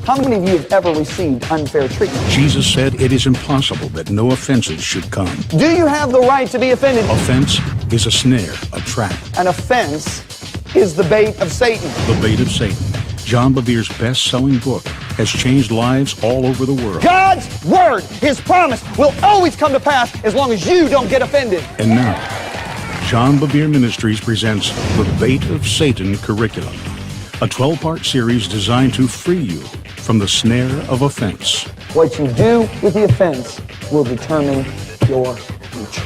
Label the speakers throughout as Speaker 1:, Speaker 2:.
Speaker 1: How many of you have ever received unfair treatment?
Speaker 2: Jesus said it is impossible that no offenses should come.
Speaker 1: Do you have the right to be offended?
Speaker 2: Offense is a snare, a trap.
Speaker 1: An offense is the bait of Satan.
Speaker 2: The bait of Satan. John Bevere's best-selling book has changed lives all over the world.
Speaker 1: God's word, His promise, will always come to pass as long as you don't get offended.
Speaker 2: And now, John Bevere Ministries presents The Bait of Satan Curriculum, a 12-part series designed to free you from the snare of offense.
Speaker 1: What you do with the offense will determine your future.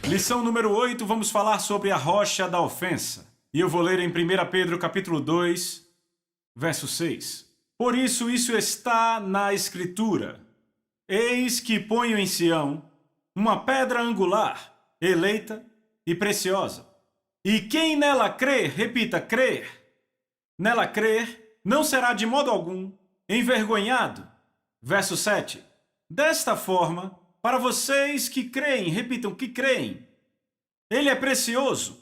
Speaker 3: Lição número 8, vamos falar sobre a rocha da ofensa. E eu vou ler em 1 Pedro capítulo 2, verso 6. Por isso está na Escritura. Eis que ponho em Sião uma pedra angular, eleita e preciosa. E quem nela crer, repita, crer, nela crer, não será de modo algum envergonhado. Verso 7. Desta forma, para vocês que creem, repitam, que creem, ele é precioso.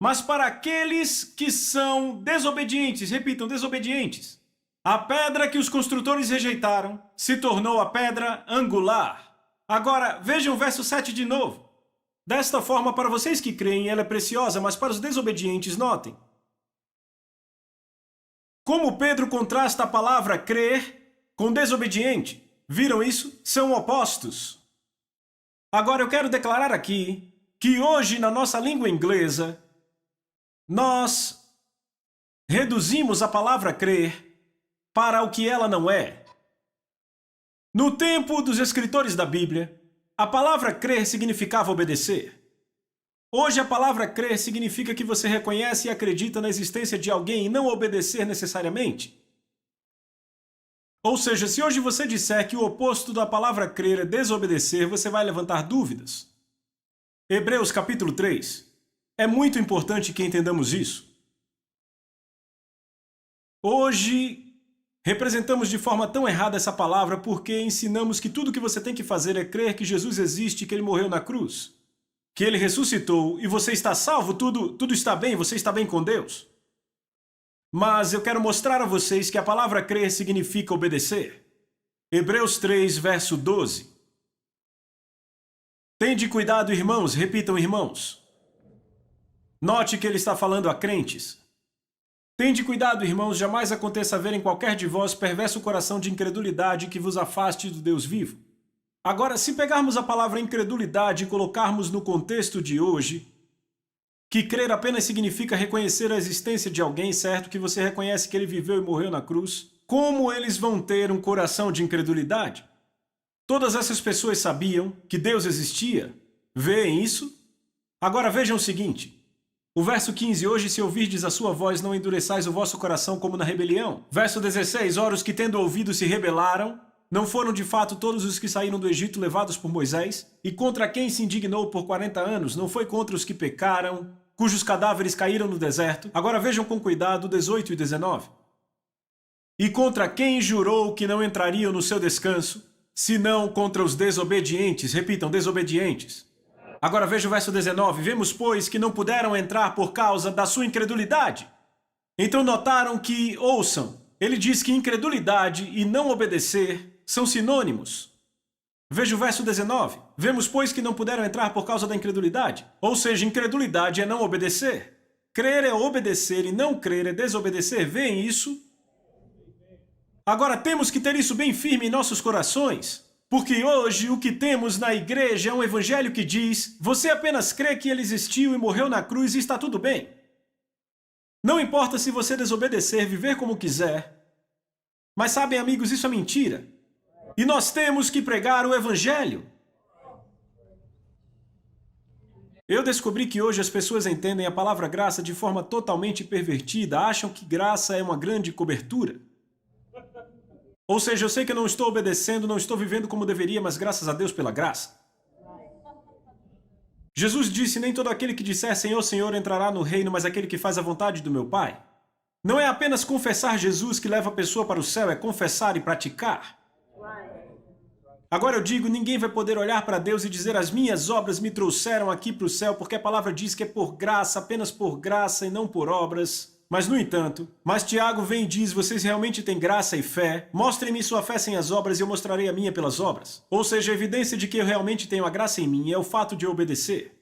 Speaker 3: Mas para aqueles que são desobedientes, repitam, desobedientes, a pedra que os construtores rejeitaram se tornou a pedra angular. Agora, vejam o verso 7 de novo. Desta forma, para vocês que creem, ela é preciosa, mas para os desobedientes, notem. Como Pedro contrasta a palavra crer com desobediente. Viram isso? São opostos. Agora, eu quero declarar aqui que hoje, na nossa língua inglesa, nós reduzimos a palavra crer para o que ela não é. No tempo dos escritores da Bíblia, a palavra crer significava obedecer. Hoje a palavra crer significa que você reconhece e acredita na existência de alguém e não obedecer necessariamente. Ou seja, se hoje você disser que o oposto da palavra crer é desobedecer, você vai levantar dúvidas. Hebreus capítulo 3. É muito importante que entendamos isso. Hoje, representamos de forma tão errada essa palavra porque ensinamos que tudo que você tem que fazer é crer que Jesus existe e que Ele morreu na cruz, que Ele ressuscitou e você está salvo, tudo está bem, você está bem com Deus. Mas eu quero mostrar a vocês que a palavra crer significa obedecer. Hebreus 3, verso 12. Tende cuidado, irmãos, repitam, irmãos. Note que ele está falando a crentes. Tende cuidado, irmãos, jamais aconteça haver em qualquer de vós perverso coração de incredulidade que vos afaste do Deus vivo. Agora, se pegarmos a palavra incredulidade e colocarmos no contexto de hoje, que crer apenas significa reconhecer a existência de alguém, certo? Que você reconhece que ele viveu e morreu na cruz. Como eles vão ter um coração de incredulidade? Todas essas pessoas sabiam que Deus existia. Veem isso? Agora vejam o seguinte. O verso 15, hoje se ouvirdes a sua voz, não endureçais o vosso coração como na rebelião. Verso 16, ora os que tendo ouvido se rebelaram, não foram de fato todos os que saíram do Egito levados por Moisés? E contra quem se indignou por 40 anos, não foi contra os que pecaram, cujos cadáveres caíram no deserto? Agora vejam com cuidado 18 e 19. E contra quem jurou que não entrariam no seu descanso, senão contra os desobedientes? Repitam, desobedientes. Agora veja o verso 19. Vemos, pois, que não puderam entrar por causa da sua incredulidade. Então notaram que, ouçam, ele diz que incredulidade e não obedecer são sinônimos. Veja o verso 19. Vemos, pois, que não puderam entrar por causa da incredulidade. Ou seja, incredulidade é não obedecer. Crer é obedecer e não crer é desobedecer. Veem isso? Agora temos que ter isso bem firme em nossos corações. Porque hoje o que temos na igreja é um evangelho que diz: você apenas crê que ele existiu e morreu na cruz e está tudo bem. Não importa se você desobedecer, viver como quiser. Mas sabem, amigos, isso é mentira. E nós temos que pregar o evangelho. Eu descobri que hoje as pessoas entendem a palavra graça de forma totalmente pervertida, acham que graça é uma grande cobertura. Ou seja, eu sei que eu não estou obedecendo, não estou vivendo como deveria, mas graças a Deus pela graça. Jesus disse, nem todo aquele que disser Senhor, Senhor entrará no reino, mas aquele que faz a vontade do meu Pai. Não é apenas confessar Jesus que leva a pessoa para o céu, é confessar e praticar. Agora eu digo, ninguém vai poder olhar para Deus e dizer as minhas obras me trouxeram aqui para o céu, porque a palavra diz que é por graça, apenas por graça e não por obras. Mas, no entanto, Tiago vem e diz, vocês realmente têm graça e fé? Mostrem-me sua fé sem as obras e eu mostrarei a minha pelas obras. Ou seja, a evidência de que eu realmente tenho a graça em mim é o fato de eu obedecer.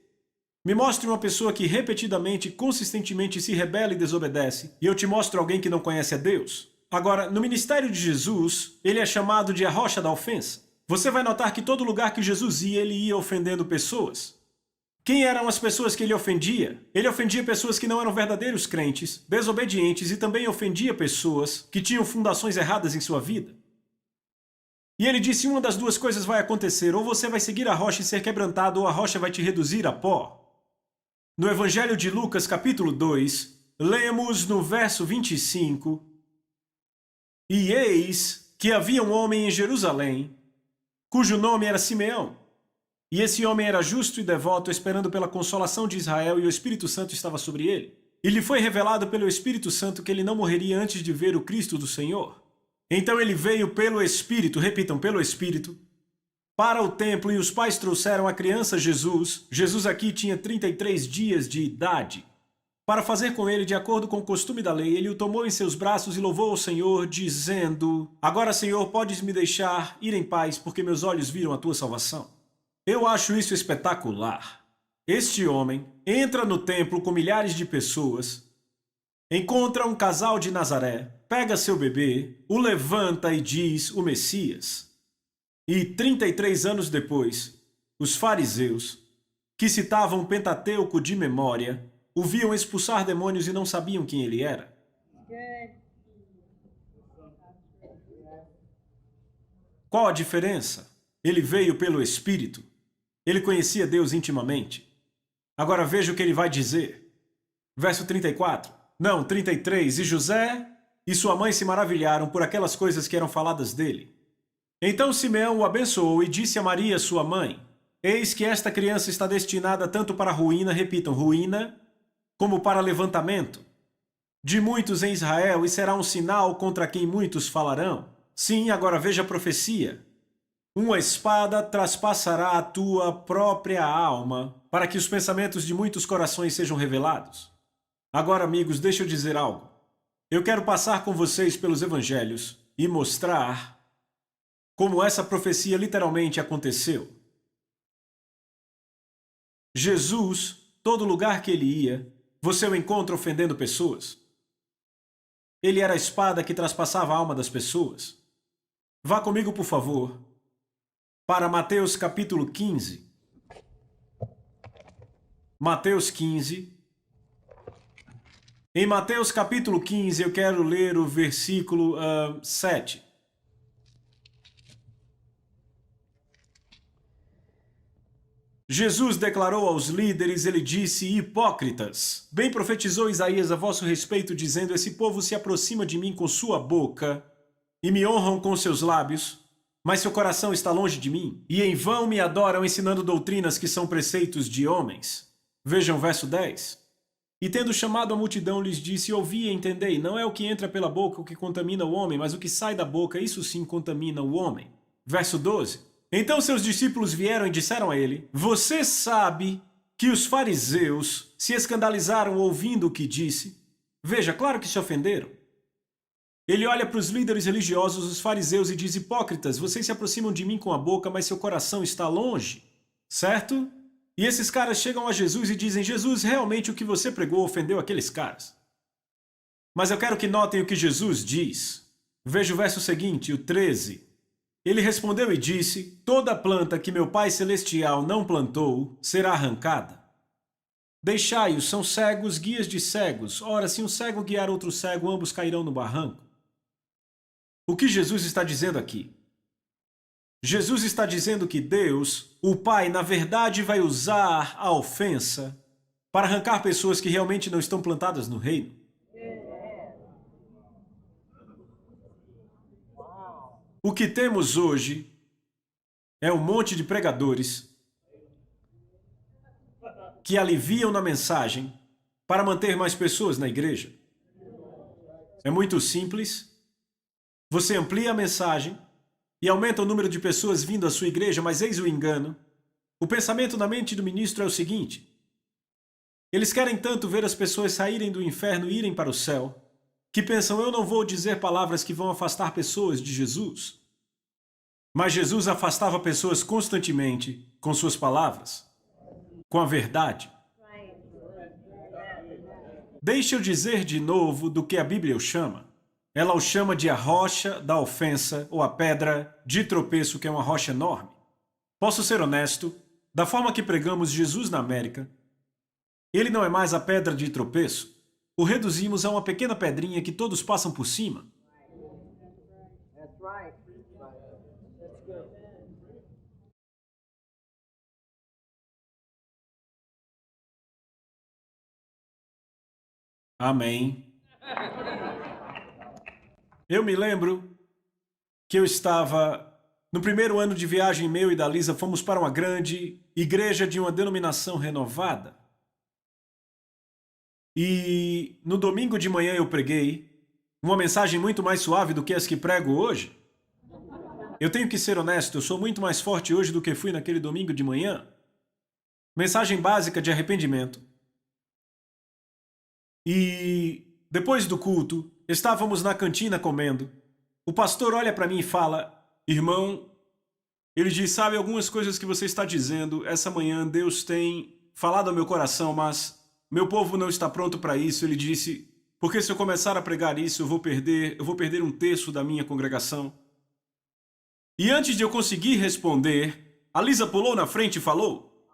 Speaker 3: Me mostre uma pessoa que repetidamente e consistentemente se rebela e desobedece, e eu te mostro alguém que não conhece a Deus. Agora, no ministério de Jesus, ele é chamado de a rocha da ofensa. Você vai notar que todo lugar que Jesus ia, ele ia ofendendo pessoas. Quem eram as pessoas que ele ofendia? Ele ofendia pessoas que não eram verdadeiros crentes, desobedientes, e também ofendia pessoas que tinham fundações erradas em sua vida. E ele disse, uma das duas coisas vai acontecer, ou você vai seguir a rocha e ser quebrantado, ou a rocha vai te reduzir a pó. No Evangelho de Lucas, capítulo 2, lemos no verso 25, e eis que havia um homem em Jerusalém, cujo nome era Simeão. E esse homem era justo e devoto, esperando pela consolação de Israel, e o Espírito Santo estava sobre ele. E lhe foi revelado pelo Espírito Santo que ele não morreria antes de ver o Cristo do Senhor. Então ele veio pelo Espírito, repitam, pelo Espírito, para o templo, e os pais trouxeram a criança Jesus. Jesus aqui tinha 33 dias de idade. Para fazer com ele de acordo com o costume da lei, ele o tomou em seus braços e louvou ao Senhor, dizendo, agora, Senhor, podes me deixar ir em paz, porque meus olhos viram a tua salvação. Eu acho isso espetacular. Este homem entra no templo com milhares de pessoas, encontra um casal de Nazaré, pega seu bebê, o levanta e diz o Messias. E 33 anos depois, os fariseus, que citavam o Pentateuco de memória, o viam expulsar demônios e não sabiam quem ele era. Qual a diferença? Ele veio pelo Espírito. Ele conhecia Deus intimamente. Agora veja o que ele vai dizer. Verso 34. Não, 33. E José e sua mãe se maravilharam por aquelas coisas que eram faladas dele. Então Simeão o abençoou e disse a Maria, sua mãe, eis que esta criança está destinada tanto para a ruína, repitam, ruína, como para levantamento de muitos em Israel, e será um sinal contra quem muitos falarão. Sim, agora veja a profecia. Uma espada traspassará a tua própria alma, para que os pensamentos de muitos corações sejam revelados. Agora, amigos, deixa eu dizer algo. Eu quero passar com vocês pelos evangelhos e mostrar como essa profecia literalmente aconteceu. Jesus, todo lugar que ele ia, você o encontra ofendendo pessoas. Ele era a espada que traspassava a alma das pessoas. Vá comigo, por favor, para Mateus capítulo 15. Mateus 15. Em Mateus capítulo 15, eu quero ler o versículo 7. Jesus declarou aos líderes, ele disse, hipócritas, bem profetizou Isaías a vosso respeito, dizendo, esse povo se aproxima de mim com sua boca e me honram com seus lábios, mas seu coração está longe de mim, e em vão me adoram ensinando doutrinas que são preceitos de homens. Vejam o verso 10. E tendo chamado a multidão, lhes disse, ouvi e entendei, não é o que entra pela boca o que contamina o homem, mas o que sai da boca, isso sim contamina o homem. Verso 12. Então seus discípulos vieram e disseram a ele, você sabe que os fariseus se escandalizaram ouvindo o que disse? Veja, claro que se ofenderam. Ele olha para os líderes religiosos, os fariseus, e diz, hipócritas, vocês se aproximam de mim com a boca, mas seu coração está longe, certo? E esses caras chegam a Jesus e dizem, Jesus, realmente o que você pregou ofendeu aqueles caras. Mas eu quero que notem o que Jesus diz. Veja o verso seguinte, o 13. Ele respondeu e disse, toda planta que meu Pai Celestial não plantou será arrancada. Deixai-os, são cegos, guias de cegos. Ora, se um cego guiar outro cego, ambos cairão no barranco. O que Jesus está dizendo aqui? Jesus está dizendo que Deus, o Pai, na verdade vai usar a ofensa para arrancar pessoas que realmente não estão plantadas no reino. O que temos hoje é um monte de pregadores que aliviam na mensagem para manter mais pessoas na igreja. É muito simples. Você amplia a mensagem e aumenta o número de pessoas vindo à sua igreja, mas eis o engano. O pensamento na mente do ministro é o seguinte: Eles querem tanto ver as pessoas saírem do inferno e irem para o céu, que pensam, eu não vou dizer palavras que vão afastar pessoas de Jesus. Mas Jesus afastava pessoas constantemente com suas palavras, com a verdade. Deixa eu dizer de novo do que a Bíblia o chama. Ela o chama de a rocha da ofensa ou a pedra de tropeço, que é uma rocha enorme. Posso ser honesto, da forma que pregamos Jesus na América, ele não é mais a pedra de tropeço. O reduzimos a uma pequena pedrinha que todos passam por cima. Amém. Eu me lembro que eu estava no primeiro ano de viagem meu e da Lisa, fomos para uma grande igreja de uma denominação renovada. E no domingo de manhã eu preguei uma mensagem muito mais suave do que as que prego hoje. Eu tenho que ser honesto, eu sou muito mais forte hoje do que fui naquele domingo de manhã. Mensagem básica de arrependimento. E depois do culto, estávamos na cantina comendo. O pastor olha para mim e fala, irmão, ele diz, sabe algumas coisas que você está dizendo, essa manhã Deus tem falado ao meu coração, mas meu povo não está pronto para isso. Ele disse, porque se eu começar a pregar isso, eu vou perder um terço da minha congregação. E antes de eu conseguir responder, a Lisa pulou na frente e falou.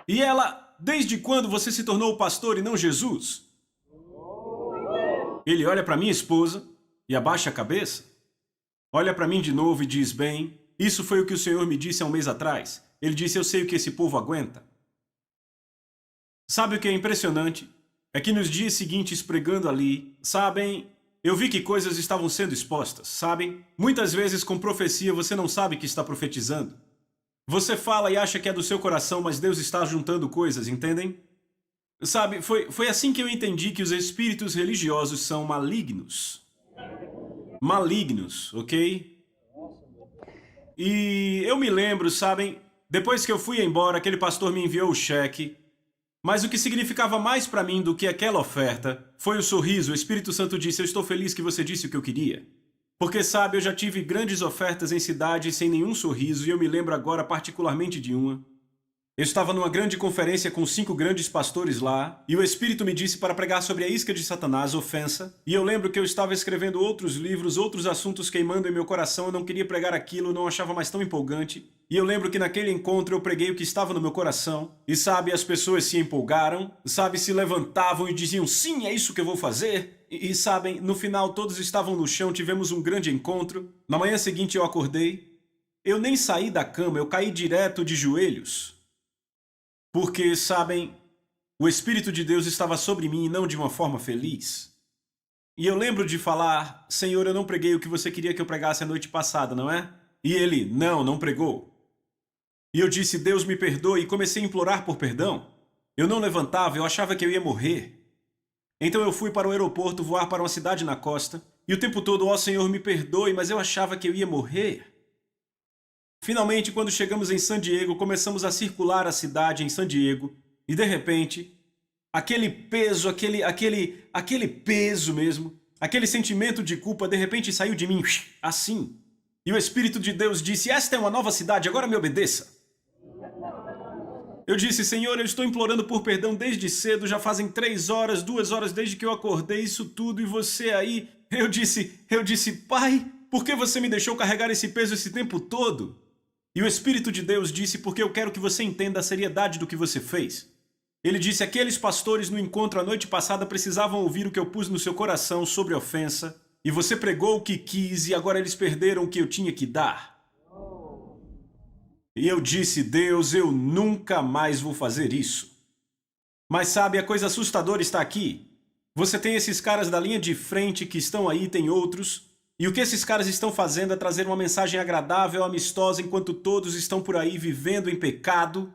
Speaker 3: E ela, desde quando você se tornou pastor e não Jesus? Ele olha para minha esposa e abaixa a cabeça. Olha para mim de novo e diz, bem, isso foi o que o Senhor me disse há um mês atrás. Ele disse, eu sei o que esse povo aguenta. Sabe o que é impressionante? É que nos dias seguintes pregando ali, sabem, eu vi que coisas estavam sendo expostas, sabem? Muitas vezes com profecia você não sabe que está profetizando. Você fala e acha que é do seu coração, mas Deus está juntando coisas, entendem? Sabe, foi assim que eu entendi que os espíritos religiosos são malignos. Malignos, ok? E eu me lembro, sabem, depois que eu fui embora, aquele pastor me enviou o cheque. Mas o que significava mais para mim do que aquela oferta foi o sorriso. O Espírito Santo disse, eu estou feliz que você disse o que eu queria. Porque, sabe, eu já tive grandes ofertas em cidades sem nenhum sorriso e eu me lembro agora particularmente de uma. Eu estava numa grande conferência com 5 grandes pastores lá, e o Espírito me disse para pregar sobre a isca de Satanás, ofensa, e eu lembro que eu estava escrevendo outros livros, outros assuntos queimando em meu coração, eu não queria pregar aquilo, não achava mais tão empolgante, e eu lembro que naquele encontro eu preguei o que estava no meu coração, e sabe, as pessoas se empolgaram, sabe, se levantavam e diziam, sim, é isso que eu vou fazer, e sabem, no final todos estavam no chão, tivemos um grande encontro, na manhã seguinte eu acordei, eu nem saí da cama, eu caí direto de joelhos. Porque, sabem, o Espírito de Deus estava sobre mim e não de uma forma feliz. E eu lembro de falar, Senhor, eu não preguei o que você queria que eu pregasse a noite passada, não é? E ele, não pregou. E eu disse, Deus me perdoe, e comecei a implorar por perdão. Eu não levantava, eu achava que eu ia morrer. Então eu fui para o aeroporto voar para uma cidade na costa, e o tempo todo, ó Senhor, me perdoe, mas eu achava que eu ia morrer. Finalmente, quando chegamos em San Diego, começamos a circular a cidade em San Diego e, de repente, aquele peso, aquele peso mesmo, aquele sentimento de culpa, de repente saiu de mim, assim. E o Espírito de Deus disse, esta é uma nova cidade, agora me obedeça. Eu disse, Senhor, eu estou implorando por perdão desde cedo, já fazem 3 horas, 2 horas desde que eu acordei, isso tudo, e você aí... Eu disse, Pai, por que você me deixou carregar esse peso esse tempo todo? E o Espírito de Deus disse, porque eu quero que você entenda a seriedade do que você fez. Ele disse, aqueles pastores no encontro a noite passada precisavam ouvir o que eu pus no seu coração sobre ofensa, e você pregou o que quis, e agora eles perderam o que eu tinha que dar. E eu disse, Deus, eu nunca mais vou fazer isso. Mas sabe, a coisa assustadora está aqui. Você tem esses caras da linha de frente que estão aí, tem outros... E o que esses caras estão fazendo é trazer uma mensagem agradável, amistosa, enquanto todos estão por aí vivendo em pecado.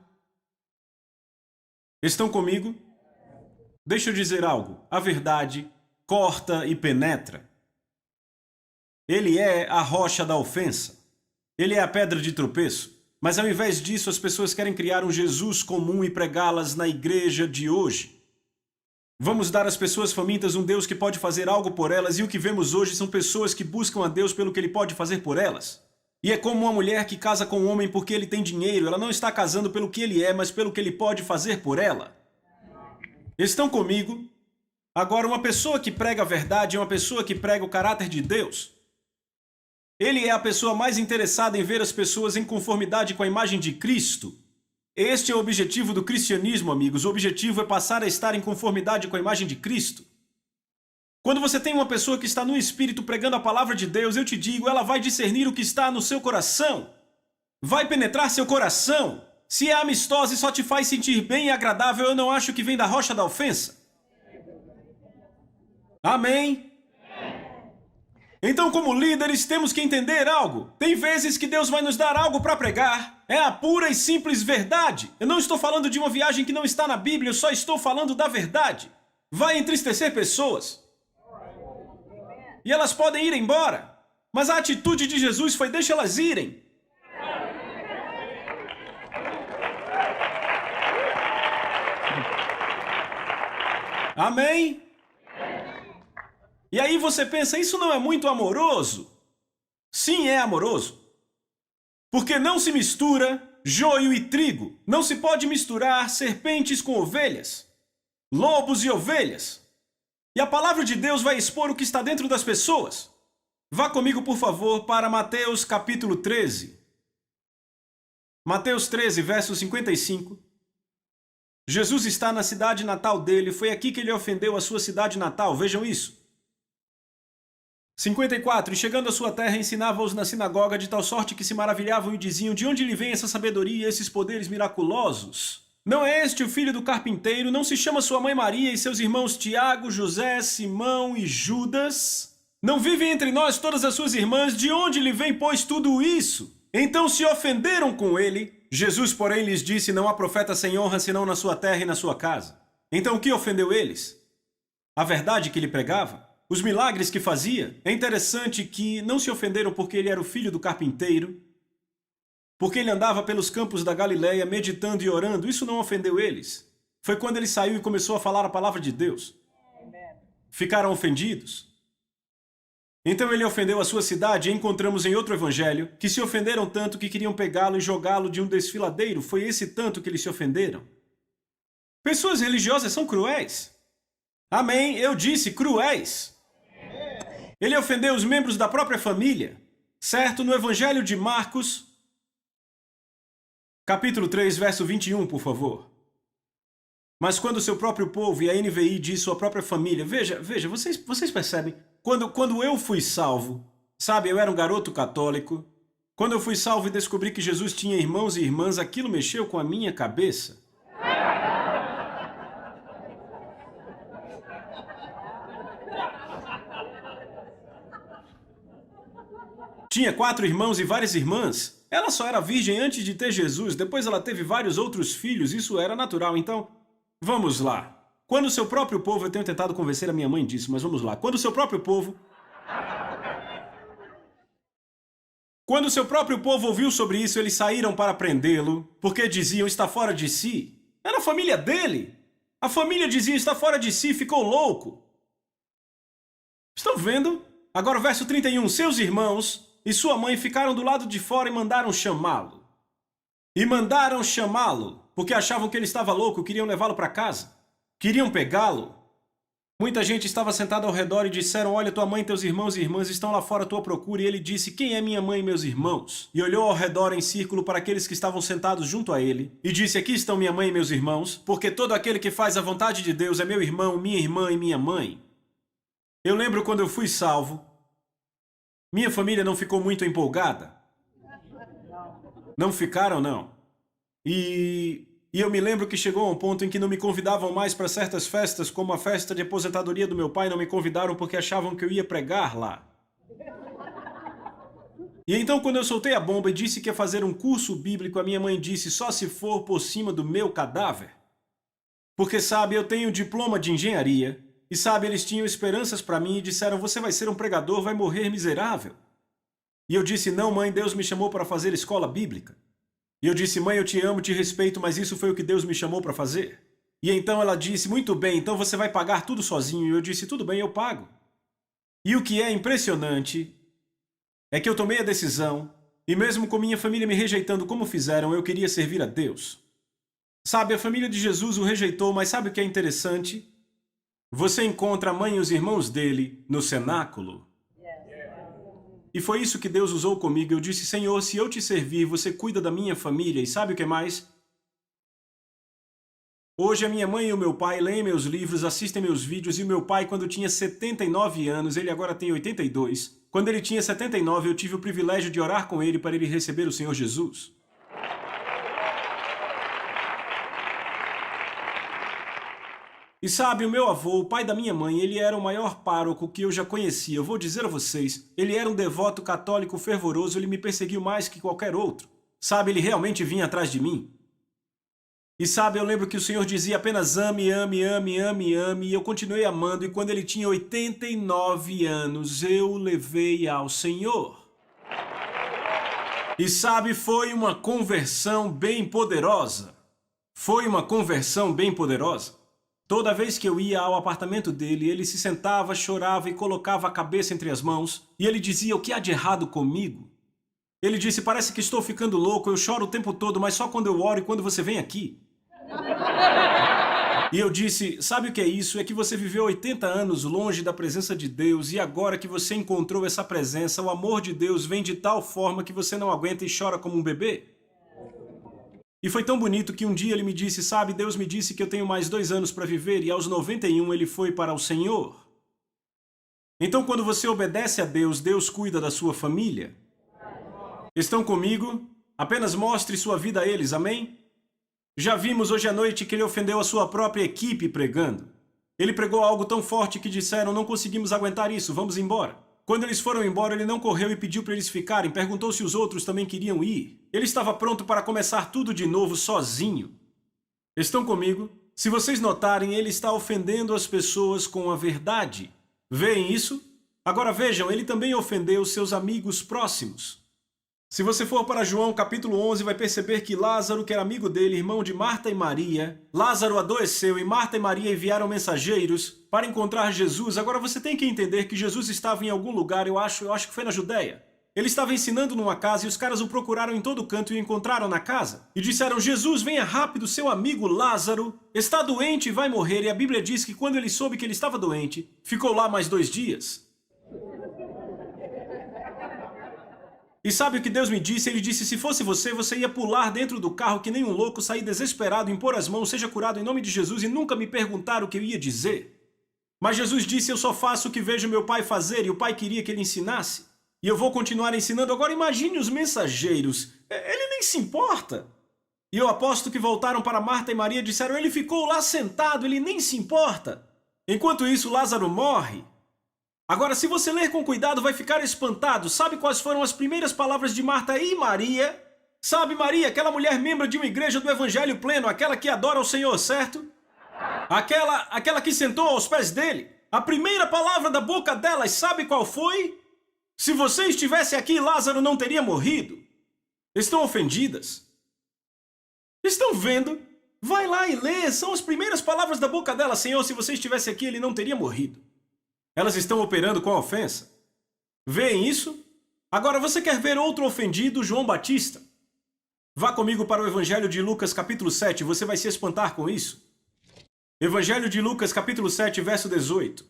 Speaker 3: Estão comigo? Deixa eu dizer algo. A verdade corta e penetra. Ele é a rocha da ofensa. Ele é a pedra de tropeço. Mas ao invés disso, as pessoas querem criar um Jesus comum e pregá-las na igreja de hoje. Vamos dar às pessoas famintas um Deus que pode fazer algo por elas, e o que vemos hoje são pessoas que buscam a Deus pelo que Ele pode fazer por elas. E é como uma mulher que casa com um homem porque ele tem dinheiro. Ela não está casando pelo que ele é, mas pelo que ele pode fazer por ela. Estão comigo? Agora, uma pessoa que prega a verdade é uma pessoa que prega o caráter de Deus. Ele é a pessoa mais interessada em ver as pessoas em conformidade com a imagem de Cristo. Este é o objetivo do cristianismo, amigos. O objetivo é passar a estar em conformidade com a imagem de Cristo. Quando você tem uma pessoa que está no Espírito pregando a palavra de Deus, eu te digo, ela vai discernir o que está no seu coração. Vai penetrar seu coração. Se é amistosa e só te faz sentir bem e agradável, eu não acho que vem da rocha da ofensa. Amém? Então, como líderes, temos que entender algo. Tem vezes que Deus vai nos dar algo para pregar. É a pura e simples verdade. Eu não estou falando de uma viagem que não está na Bíblia, eu só estou falando da verdade. Vai entristecer pessoas. E elas podem ir embora. Mas a atitude de Jesus foi: deixa elas irem. Amém? E aí você pensa, isso não é muito amoroso? Sim, é amoroso. Porque não se mistura joio e trigo. Não se pode misturar serpentes com ovelhas, lobos e ovelhas. E a palavra de Deus vai expor o que está dentro das pessoas. Vá comigo, por favor, para Mateus capítulo 13. Mateus 13, verso 55. Jesus está na cidade natal dele. Foi aqui que ele ofendeu a sua cidade natal. Vejam isso. 54. E chegando à sua terra, ensinava-os na sinagoga, de tal sorte que se maravilhavam e diziam: de onde lhe vem essa sabedoria e esses poderes miraculosos? Não é este o filho do carpinteiro? Não se chama sua mãe Maria e seus irmãos Tiago, José, Simão e Judas? Não vivem entre nós todas as suas irmãs? De onde lhe vem, pois, tudo isso? Então se ofenderam com ele. Jesus, porém, lhes disse: não há profeta sem honra senão na sua terra e na sua casa. Então o que ofendeu eles? A verdade que ele pregava? Os milagres que fazia? É interessante que não se ofenderam porque ele era o filho do carpinteiro, porque ele andava pelos campos da Galileia meditando e orando. Isso não ofendeu eles. Foi quando ele saiu e começou a falar a palavra de Deus. Ficaram ofendidos. Então ele ofendeu a sua cidade, e encontramos em outro evangelho que se ofenderam tanto que queriam pegá-lo e jogá-lo de um desfiladeiro. Foi esse tanto que eles se ofenderam. Pessoas religiosas são cruéis. Amém, eu disse cruéis. Ele ofendeu os membros da própria família. Certo? No evangelho de Marcos, capítulo 3, verso 21, por favor. Mas quando o seu próprio povo, e a NVI diz sua própria família, veja, vocês percebem? Quando eu fui salvo, sabe, eu era um garoto católico. Quando eu fui salvo e descobri que Jesus tinha irmãos e irmãs, aquilo mexeu com a minha cabeça. Tinha 4 irmãos e várias irmãs. Ela só era virgem antes de ter Jesus, depois ela teve vários outros filhos, isso era natural. Então, vamos lá. Quando o seu próprio povo, eu tenho tentado convencer a minha mãe disso, mas vamos lá. Quando o seu próprio povo ouviu sobre isso, eles saíram para prendê-lo, porque diziam: está fora de si. Era a família dele. A família dizia: está fora de si, ficou louco. Estão vendo? Agora o verso 31. Seus irmãos e sua mãe ficaram do lado de fora e mandaram chamá-lo. Porque achavam que ele estava louco, queriam levá-lo para casa. Queriam pegá-lo. Muita gente estava sentada ao redor e disseram: olha, tua mãe e teus irmãos e irmãs estão lá fora à tua procura. E ele disse: quem é minha mãe e meus irmãos? E olhou ao redor em círculo para aqueles que estavam sentados junto a ele e disse: aqui estão minha mãe e meus irmãos, porque todo aquele que faz a vontade de Deus é meu irmão, minha irmã e minha mãe. Eu lembro quando eu fui salvo, minha família não ficou muito empolgada. Não ficaram, não. E eu me lembro que chegou a um ponto em que não me convidavam mais para certas festas, como a festa de aposentadoria do meu pai, não me convidaram porque achavam que eu ia pregar lá. E então, quando eu soltei a bomba e disse que ia fazer um curso bíblico, a minha mãe disse: só se for por cima do meu cadáver. Porque, sabe, eu tenho diploma de engenharia, e sabe, eles tinham esperanças para mim e disseram: você vai ser um pregador, vai morrer miserável. E eu disse: não, mãe, Deus me chamou para fazer escola bíblica. E eu disse: mãe, eu te amo, te respeito, mas isso foi o que Deus me chamou para fazer. E então ela disse: muito bem, então você vai pagar tudo sozinho. E eu disse: tudo bem, eu pago. E o que é impressionante é que eu tomei a decisão, e mesmo com minha família me rejeitando como fizeram, eu queria servir a Deus. Sabe, a família de Jesus o rejeitou, mas sabe o que é interessante? Você encontra a mãe e os irmãos dele no cenáculo. E foi isso que Deus usou comigo. Eu disse: Senhor, se eu te servir, você cuida da minha família. E sabe o que mais? Hoje a minha mãe e o meu pai leem meus livros, assistem meus vídeos, e o meu pai, quando tinha 79 anos, ele agora tem 82. Quando ele tinha 79, eu tive o privilégio de orar com ele para ele receber o Senhor Jesus. E sabe, o meu avô, o pai da minha mãe, ele era o maior pároco que eu já conhecia. Eu vou dizer a vocês, ele era um devoto católico fervoroso, ele me perseguiu mais que qualquer outro. Sabe, ele realmente vinha atrás de mim. E sabe, eu lembro que o Senhor dizia apenas ame, ame, ame, ame, ame, e eu continuei amando, e quando ele tinha 89 anos, eu o levei ao Senhor. E sabe, foi uma conversão bem poderosa. Foi uma conversão bem poderosa. Toda vez que eu ia ao apartamento dele, ele se sentava, chorava e colocava a cabeça entre as mãos, e ele dizia: o que há de errado comigo? Ele disse: parece que estou ficando louco, eu choro o tempo todo, mas só quando eu oro e quando você vem aqui. E eu disse: sabe o que é isso? É que você viveu 80 anos longe da presença de Deus, e agora que você encontrou essa presença, o amor de Deus vem de tal forma que você não aguenta e chora como um bebê. E foi tão bonito que um dia ele me disse: sabe, Deus me disse que eu tenho mais 2 anos para viver, e aos 91 ele foi para o Senhor. Então, quando você obedece a Deus, Deus cuida da sua família. Estão comigo? Apenas mostre sua vida a eles, amém? Já vimos hoje à noite que ele ofendeu a sua própria equipe pregando. Ele pregou algo tão forte que disseram: não conseguimos aguentar isso, vamos embora. Quando eles foram embora, ele não correu e pediu para eles ficarem, perguntou se os outros também queriam ir. Ele estava pronto para começar tudo de novo sozinho. Estão comigo? Se vocês notarem, ele está ofendendo as pessoas com a verdade. Veem isso? Agora vejam, ele também ofendeu seus amigos próximos. Se você for para João capítulo 11, vai perceber que Lázaro, que era amigo dele, irmão de Marta e Maria, Lázaro adoeceu e Marta e Maria enviaram mensageiros para encontrar Jesus. Agora você tem que entender que Jesus estava em algum lugar, eu acho que foi na Judéia. Ele estava ensinando numa casa e os caras o procuraram em todo canto e o encontraram na casa. E disseram: Jesus, venha rápido, seu amigo Lázaro está doente e vai morrer. E a Bíblia diz que quando ele soube que ele estava doente, ficou lá mais 2 dias. E sabe o que Deus me disse? Ele disse: se fosse você, você ia pular dentro do carro que nem um louco, sair desesperado, impor as mãos, seja curado em nome de Jesus e nunca me perguntar o que eu ia dizer. Mas Jesus disse: eu só faço o que vejo meu pai fazer, e o pai queria que ele ensinasse. E eu vou continuar ensinando. Agora imagine os mensageiros. Ele nem se importa. E eu aposto que voltaram para Marta e Maria e disseram: ele ficou lá sentado, ele nem se importa. Enquanto isso, Lázaro morre. Agora, se você ler com cuidado, vai ficar espantado. Sabe quais foram as primeiras palavras de Marta e Maria? Sabe, Maria, aquela mulher membro de uma igreja do Evangelho pleno, aquela que adora o Senhor, certo? Aquela que sentou aos pés dele. A primeira palavra da boca delas, sabe qual foi? Se você estivesse aqui, Lázaro não teria morrido. Estão ofendidas? Estão vendo? Vai lá e lê. São as primeiras palavras da boca dela. Senhor, se você estivesse aqui, ele não teria morrido. Elas estão operando com a ofensa. Veem isso? Agora você quer ver outro ofendido, João Batista? Vá comigo para o Evangelho de Lucas capítulo 7, você vai se espantar com isso. Evangelho de Lucas capítulo 7, verso 18.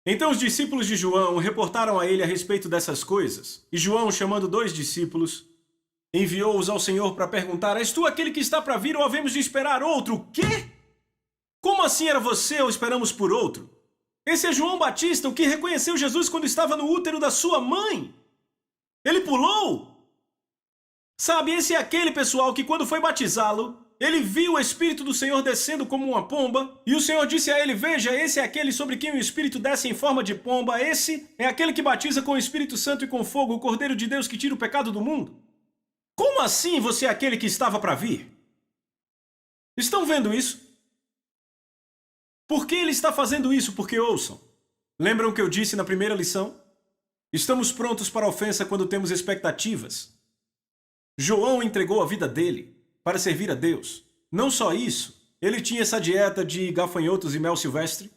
Speaker 3: Então os discípulos de João reportaram a ele a respeito dessas coisas. E João, chamando 2 discípulos, enviou-os ao Senhor para perguntar: és tu aquele que está para vir ou havemos de esperar outro? O quê? Como assim era você ou esperamos por outro? Esse é João Batista, o que reconheceu Jesus quando estava no útero da sua mãe. Ele pulou. Sabe, esse é aquele pessoal que quando foi batizá-lo, ele viu o Espírito do Senhor descendo como uma pomba, e o Senhor disse a ele: veja, esse é aquele sobre quem o Espírito desce em forma de pomba, esse é aquele que batiza com o Espírito Santo e com fogo, o Cordeiro de Deus que tira o pecado do mundo. Como assim você é aquele que estava para vir? Estão vendo isso? Por que ele está fazendo isso? Porque ouçam. Lembram o que eu disse na primeira lição? Estamos prontos para a ofensa quando temos expectativas. João entregou a vida dele para servir a Deus. Não só isso, ele tinha essa dieta de gafanhotos e mel silvestre.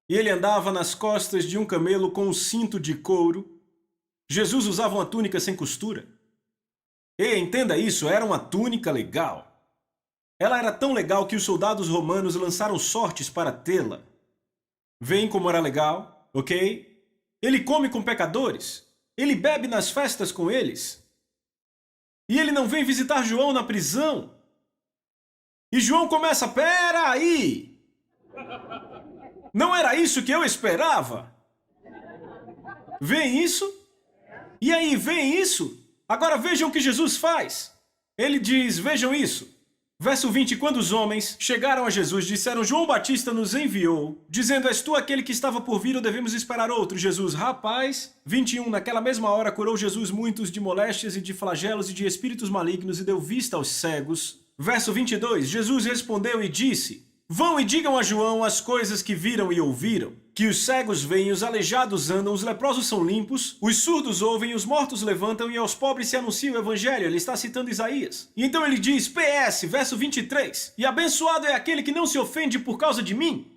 Speaker 3: E ele andava nas costas de um camelo com um cinto de couro. Jesus usava uma túnica sem costura. E entenda isso, era uma túnica legal. Ela era tão legal que os soldados romanos lançaram sortes para tê-la. Veem como era legal, ok? Ele come com pecadores. Ele bebe nas festas com eles. E ele não vem visitar João na prisão. E João começa, pera aí! Não era isso que eu esperava? Vem isso? E aí, vem isso? Agora vejam o que Jesus faz. Ele diz, vejam isso. Verso 20, quando os homens chegaram a Jesus, disseram, João Batista nos enviou, dizendo, és tu aquele que estava por vir ou devemos esperar outro? Jesus, rapaz. 21, naquela mesma hora curou Jesus muitos de moléstias e de flagelos e de espíritos malignos e deu vista aos cegos. Verso 22, Jesus respondeu e disse, vão e digam a João as coisas que viram e ouviram, que os cegos veem, os aleijados andam, os leprosos são limpos, os surdos ouvem, os mortos levantam e aos pobres se anuncia o evangelho. Ele está citando Isaías. E então ele diz, PS, verso 23, e abençoado é aquele que não se ofende por causa de mim.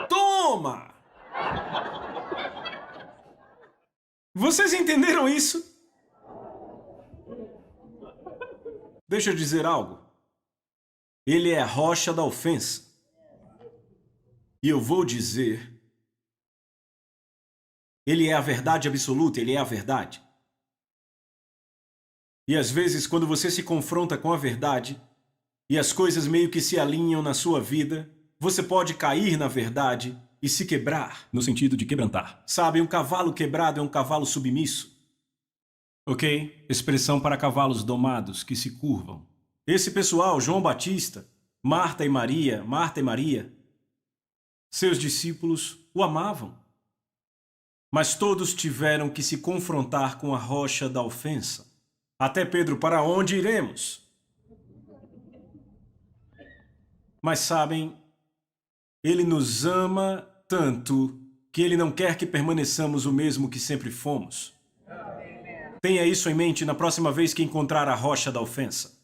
Speaker 3: Toma! Vocês entenderam isso? Deixa eu dizer algo. Ele é a rocha da ofensa. E eu vou dizer, ele é a verdade absoluta, ele é a verdade. E às vezes, quando você se confronta com a verdade, e as coisas meio que se alinham na sua vida, você pode cair na verdade e se quebrar. No sentido de quebrantar. Sabe, um cavalo quebrado é um cavalo submisso. Ok? Expressão para cavalos domados que se curvam. Esse pessoal, João Batista, Marta e Maria, seus discípulos o amavam. Mas todos tiveram que se confrontar com a rocha da ofensa. Até Pedro, para onde iremos? Mas sabem, ele nos ama tanto que ele não quer que permaneçamos o mesmo que sempre fomos. Tenha isso em mente na próxima vez que encontrar a rocha da ofensa.